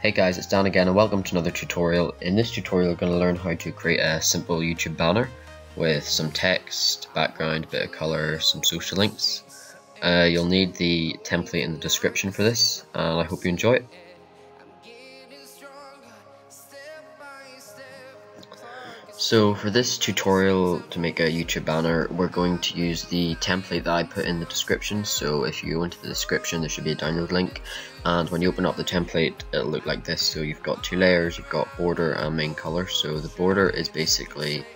Hey guys, it's Dan again and welcome to another tutorial. In this tutorial we're going to learn how to create a simple YouTube banner with some text, background, a bit of colour, some social links. You'll need the template in the description for this and I hope you enjoy it. So for this tutorial to make a YouTube banner, we're going to use the template that I put in the description. So if you go into the description, there should be a download link, and when you open up the template it'll look like this. So you've got two layers, you've got border and main color. So the border is basically,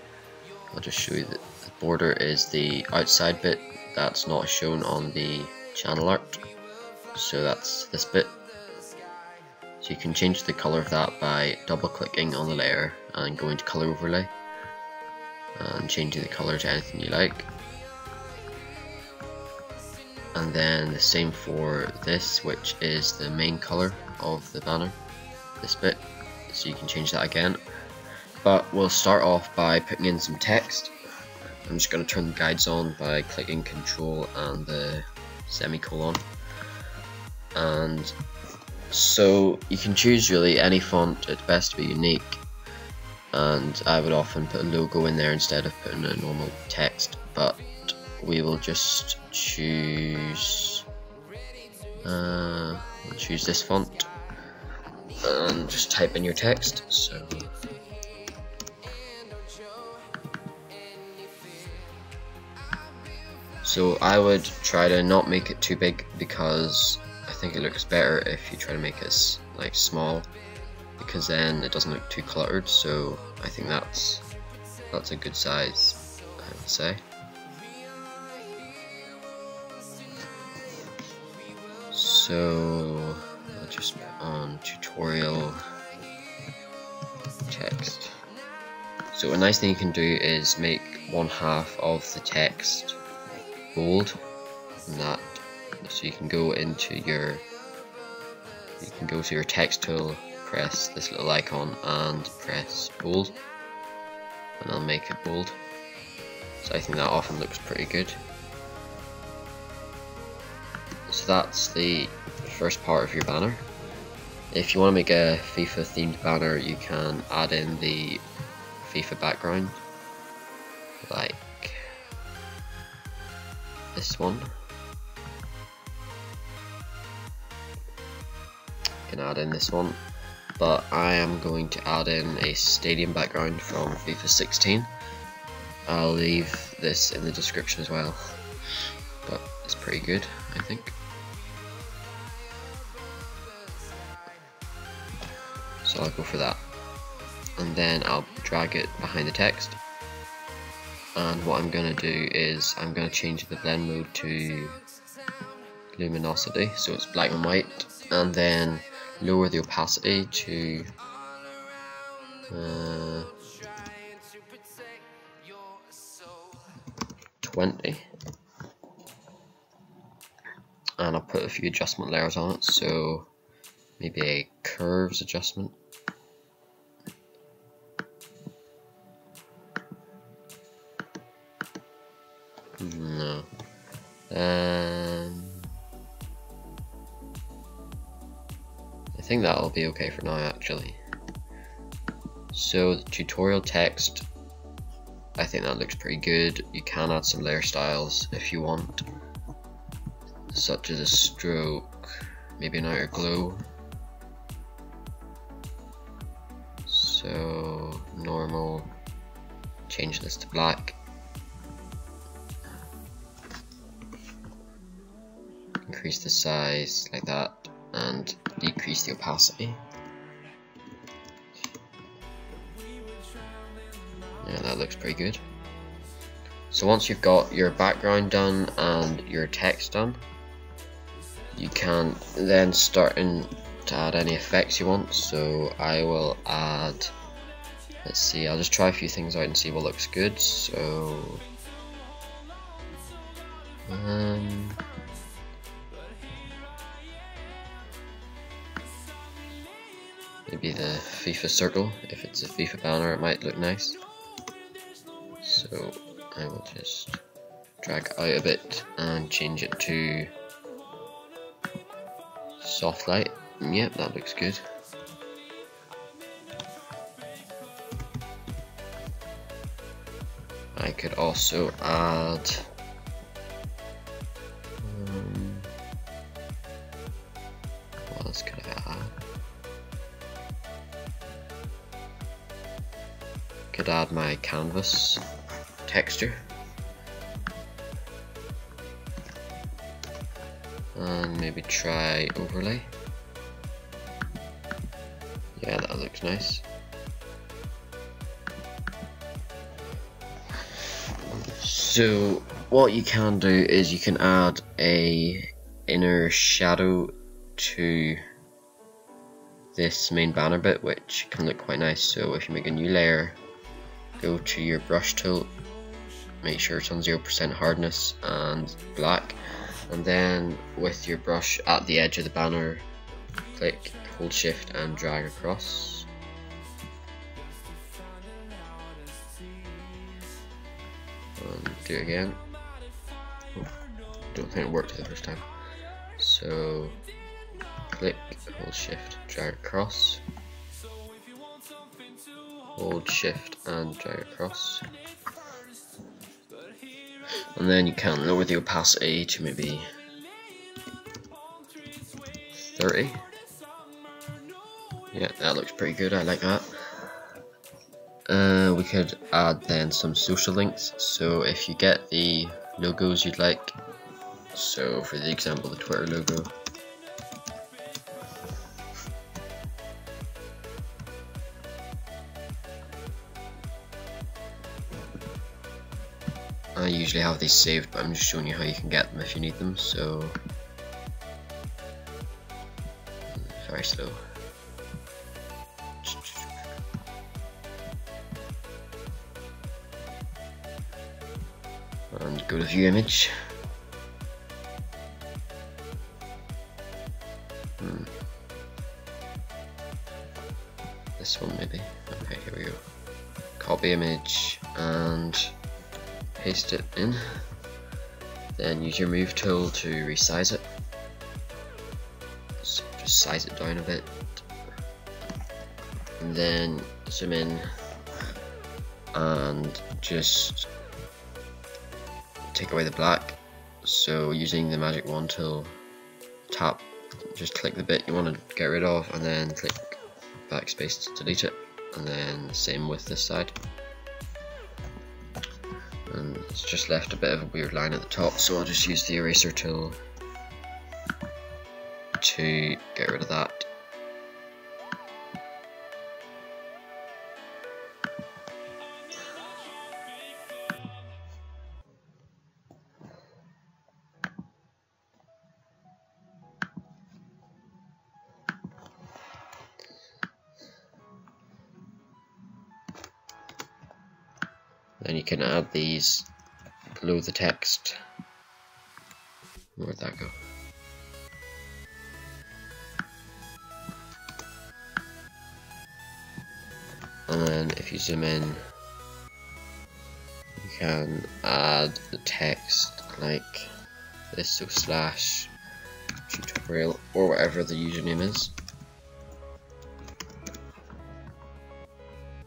I'll just show you that the border is the outside bit that's not shown on the channel art. So that's this bit. So you can change the color of that by double clicking on the layer and going to color overlay and changing the color to anything you like. And then the same for this, which is the main color of the banner, this bit. So you can change that again. But we'll start off by putting in some text. I'm just going to turn the guides on by clicking Control and the semicolon. And so you can choose really any font, it's best to be unique, and I would often put a logo in there instead of putting a normal text, but we will just choose this font and just type in your text. So I would try to not make it too big because I think it looks better if you try to make it like small, because then it doesn't look too cluttered. So I think that's a good size, I would say. So I'll just put on tutorial text. So a nice thing you can do is make one half of the text bold, and that. So you can go into your text tool, press this little icon and press bold, and I'll make it bold. So I think that often looks pretty good. So that's the first part of your banner. If you want to make a FIFA themed banner, you can add in the FIFA background, like this one. Can add in this one, but I am going to add in a stadium background from FIFA 16. I'll leave this in the description as well, but it's pretty good, I think. So I'll go for that, and then I'll drag it behind the text. And what I'm going to do is I'm going to change the blend mode to luminosity, so it's black and white, and then lower the opacity to 20, and I'll put a few adjustment layers on it, so maybe a curves adjustment. No. I think that'll be okay for now, actually. So the tutorial text, I think that looks pretty good. You can add some layer styles if you want, such as a stroke, maybe an outer glow. So normal, change this to black. Increase the size like that and decrease the opacity. Yeah, that looks pretty good. So once you've got your background done and your text done, you can then start to add any effects you want. So I will add, let's see, I'll just try a few things out and see what looks good. So maybe the FIFA circle. If it's a FIFA banner, it might look nice. So I will just drag it out a bit and change it to soft light. Yep, that looks good. I could also add what else could I add? Could add my canvas texture and maybe try overlay. Yeah, that looks nice. So what you can do is you can add a inner shadow to this main banner bit, which can look quite nice. So if you make a new layer, go to your brush tool, make sure it's on 0% hardness and black, and then with your brush at the edge of the banner, click, hold shift and drag across. And do it again. Oh, don't think it worked the first time. So click, hold shift, drag across, hold shift and drag across, and then you can lower the opacity to maybe 30. Yeah, that looks pretty good, I like that. We could add then some social links. So if you get the logos you'd like, so for the example the Twitter logo, I usually have these saved, but I'm just showing you how you can get them if you need them. So very slow. And go to view image. This one maybe. Okay, here we go. Copy image and paste it in. Then use your move tool to resize it. So just size it down a bit. And then zoom in and just take away the black. So using the magic wand tool, tap, just click the bit you want to get rid of and then click backspace to delete it, and then same with this side. And it's just left a bit of a weird line at the top, so I'll just use the eraser tool to get rid of that. Then you can add these below the text. Where'd that go? And then if you zoom in, you can add the text like this, so slash tutorial or whatever the username is.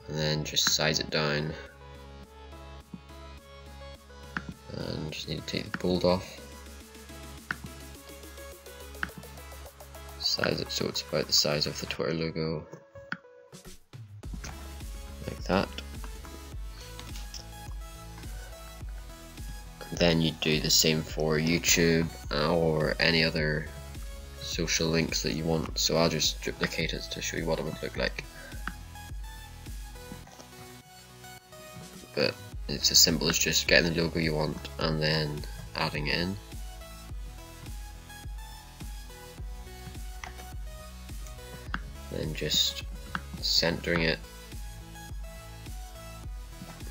And then just size it down. And just need to take the bold off. Size it so it's about the size of the Twitter logo. Like that. And then you do the same for YouTube or any other social links that you want. So I'll just duplicate it to show you what it would look like. But it's as simple as just getting the logo you want and then adding it in. Then just centering it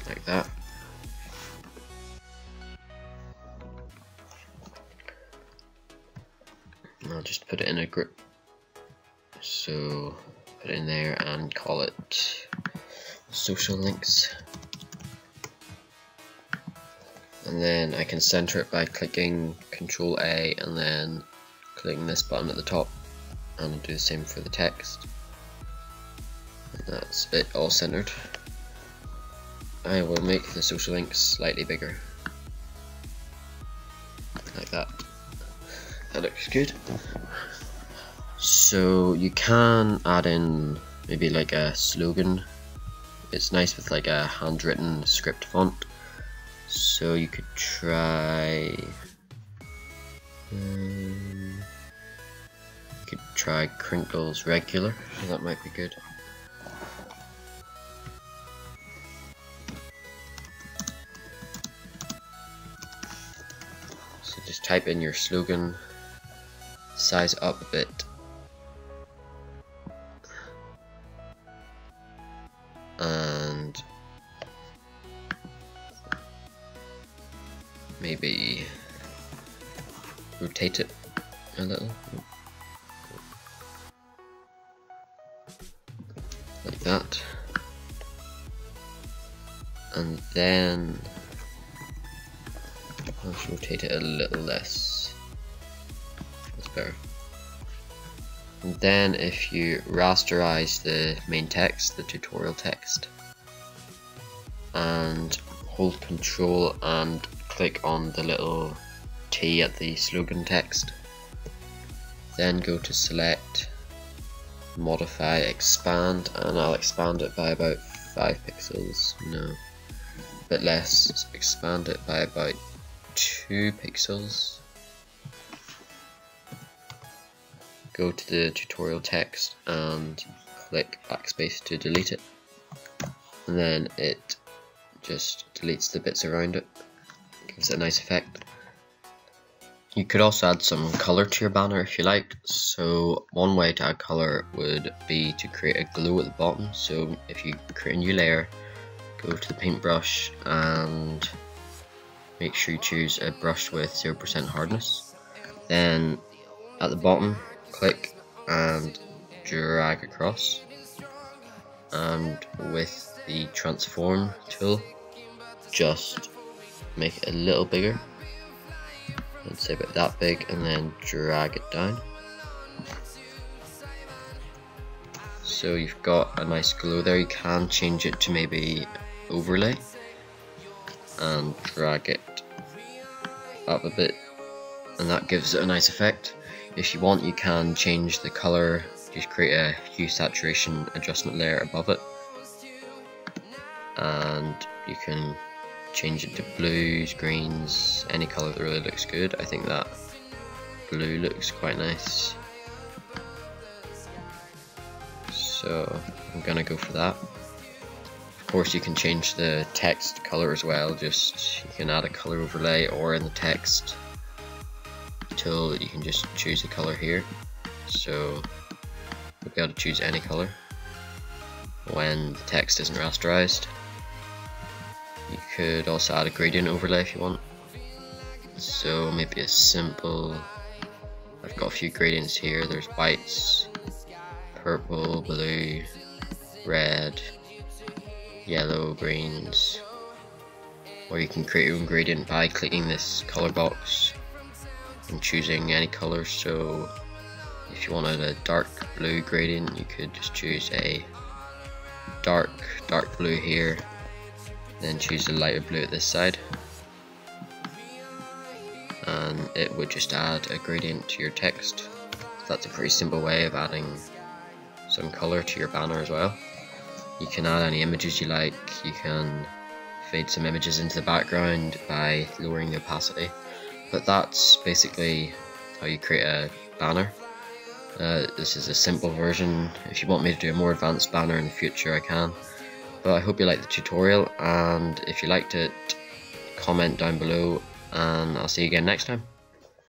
like that. And I'll just put it in a group. So put it in there and call it social links. And then I can center it by clicking Control A and then clicking this button at the top, and I'll do the same for the text. And that's it all centered. I will make the social links slightly bigger, like that. That looks good. So you can add in maybe like a slogan. It's nice with like a handwritten script font. So you could try Crinkles Regular. That might be good. So just type in your slogan, size up a bit, and maybe rotate it a little, like that, and then let's rotate it a little less. That's better. And then if you rasterize the main text, the tutorial text, and hold Control and click on the little T at the slogan text, then go to Select, Modify, Expand, and I'll expand it by about 5 pixels. No, a bit less. Expand it by about 2 pixels. Go to the tutorial text and click backspace to delete it, and then it just deletes the bits around it, gives it a nice effect. You could also add some color to your banner if you like. So one way to add color would be to create a glow at the bottom. So if you create a new layer, go to the paintbrush and make sure you choose a brush with 0% hardness. Then at the bottom, click and drag across, and with the transform tool, just make it a little bigger. Let's say about that big, and then drag it down. So you've got a nice glow there. You can change it to maybe overlay and drag it up a bit, and that gives it a nice effect. If you want, you can change the color, just create a hue saturation adjustment layer above it, and you can change it to blues, greens, any color that really looks good. I think that blue looks quite nice, so I'm gonna go for that. Of course, you can change the text color as well. Just you can add a color overlay, or in the text tool you can just choose the color here. So you'll be able to choose any color when the text isn't rasterized. You could also add a gradient overlay if you want. So maybe a simple, I've got a few gradients here. There's whites, purple, blue, red, yellow, greens. Or you can create your own gradient by clicking this color box and choosing any color. So if you wanted a dark blue gradient, you could just choose a dark blue here, then choose a lighter blue at this side, and it would just add a gradient to your text. So that's a pretty simple way of adding some color to your banner as well. You can add any images you like. You can fade some images into the background by lowering the opacity. But that's basically how you create a banner. This is a simple version. If you want me to do a more advanced banner in the future, I can. But I hope you liked the tutorial, and if you liked it, comment down below, and I'll see you again next time.